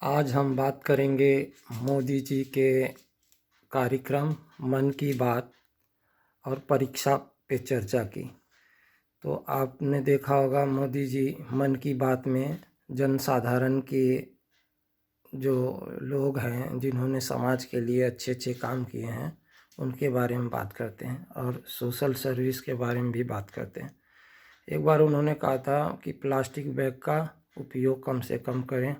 आज हम बात करेंगे मोदी जी के कार्यक्रम मन की बात और परीक्षा पे चर्चा की। तो आपने देखा होगा मोदी जी मन की बात में जनसाधारण के जो लोग हैं जिन्होंने समाज के लिए अच्छे अच्छे काम किए हैं उनके बारे में बात करते हैं और सोशल सर्विस के बारे में भी बात करते हैं। एक बार उन्होंने कहा था कि प्लास्टिक बैग का उपयोग कम से कम करें,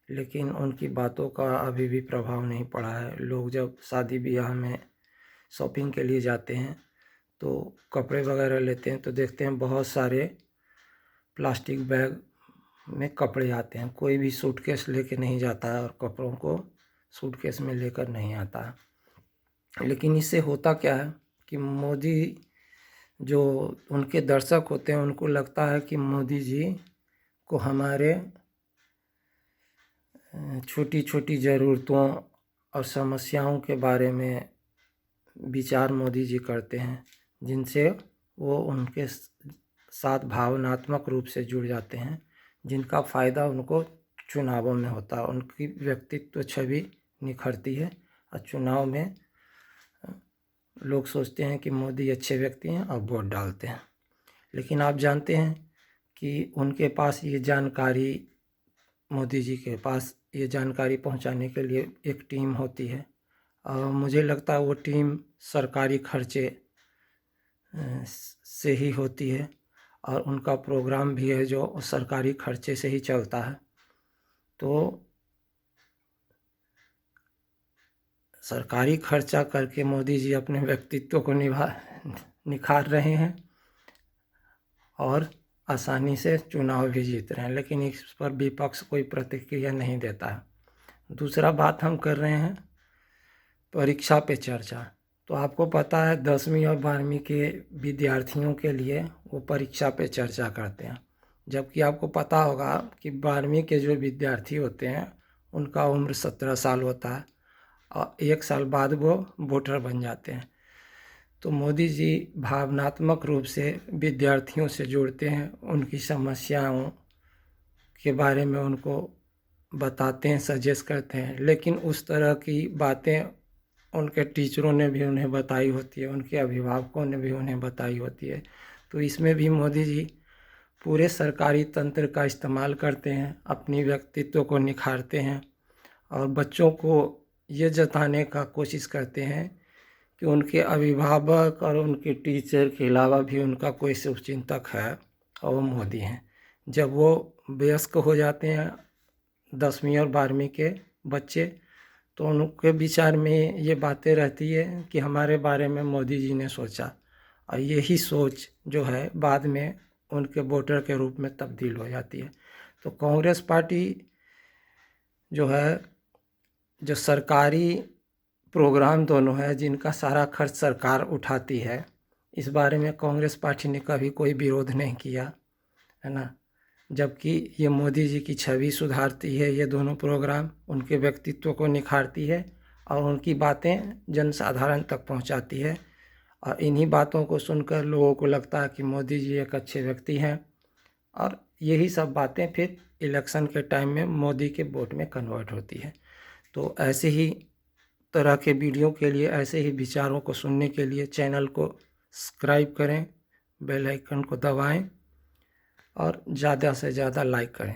लेकिन उनकी बातों का अभी भी प्रभाव नहीं पड़ा है। लोग जब शादी ब्याह में शॉपिंग के लिए जाते हैं तो कपड़े वगैरह लेते हैं तो देखते हैं बहुत सारे प्लास्टिक बैग में कपड़े आते हैं। कोई भी सूटकेस लेके नहीं जाता है और कपड़ों को सूटकेस में लेकर नहीं आता है। लेकिन इससे होता क्या है कि मोदी जो उनके दर्शक होते हैं उनको लगता है कि मोदी जी को हमारे छोटी छोटी ज़रूरतों और समस्याओं के बारे में विचार मोदी जी करते हैं, जिनसे वो उनके साथ भावनात्मक रूप से जुड़ जाते हैं, जिनका फ़ायदा उनको चुनावों में होता है। उनकी व्यक्तित्व छवि निखरती है और चुनाव में लोग सोचते हैं कि मोदी अच्छे व्यक्ति हैं और वोट डालते हैं। लेकिन आप जानते हैं कि उनके पास ये जानकारी, मोदी जी के पास ये जानकारी पहुंचाने के लिए एक टीम होती है और मुझे लगता है वो टीम सरकारी खर्चे से ही होती है और उनका प्रोग्राम भी है जो सरकारी खर्चे से ही चलता है। तो सरकारी खर्चा करके मोदी जी अपने व्यक्तित्व को निखार रहे हैं और आसानी से चुनाव भी जीत रहे हैं, लेकिन इस पर विपक्ष कोई प्रतिक्रिया नहीं देता है। दूसरा बात हम कर रहे हैं परीक्षा पे चर्चा। तो आपको पता है 10वीं और 12वीं के विद्यार्थियों के लिए वो परीक्षा पे चर्चा करते हैं, जबकि आपको पता होगा कि 12वीं के जो विद्यार्थी होते हैं उनका उम्र 17 साल होता है और 1 साल बाद वो वोटर बन जाते हैं। तो मोदी जी भावनात्मक रूप से विद्यार्थियों से जुड़ते हैं, उनकी समस्याओं के बारे में उनको बताते हैं, सजेस्ट करते हैं, लेकिन उस तरह की बातें उनके टीचरों ने भी उन्हें बताई होती है, उनके अभिभावकों ने भी उन्हें बताई होती है। तो इसमें भी मोदी जी पूरे सरकारी तंत्र का इस्तेमाल करते हैं, अपनी व्यक्तित्व को निखारते हैं और बच्चों को ये जताने का कोशिश करते हैं कि उनके अभिभावक और उनके टीचर के अलावा भी उनका कोई शुभचिंतक है और वो मोदी हैं। जब वो वयस्क हो जाते हैं 10वीं और 12वीं के बच्चे, तो उनके विचार में ये बातें रहती है कि हमारे बारे में मोदी जी ने सोचा, और यही सोच जो है बाद में उनके वोटर के रूप में तब्दील हो जाती है। तो कांग्रेस पार्टी जो है, जो सरकारी प्रोग्राम दोनों है जिनका सारा खर्च सरकार उठाती है, इस बारे में कांग्रेस पार्टी ने कभी कोई विरोध नहीं किया, है ना। जबकि ये मोदी जी की छवि सुधारती है, ये दोनों प्रोग्राम उनके व्यक्तित्व को निखारती है और उनकी बातें जनसाधारण तक पहुंचाती है और इन्हीं बातों को सुनकर लोगों को लगता है कि मोदी जी एक अच्छे व्यक्ति हैं और यही सब बातें फिर इलेक्शन के टाइम में मोदी के वोट में कन्वर्ट होती है। तो ऐसे ही तरह के वीडियो के लिए, ऐसे ही विचारों को सुनने के लिए चैनल को सब्सक्राइब करें, बेल आइकन को दबाएं और ज़्यादा से ज़्यादा लाइक करें।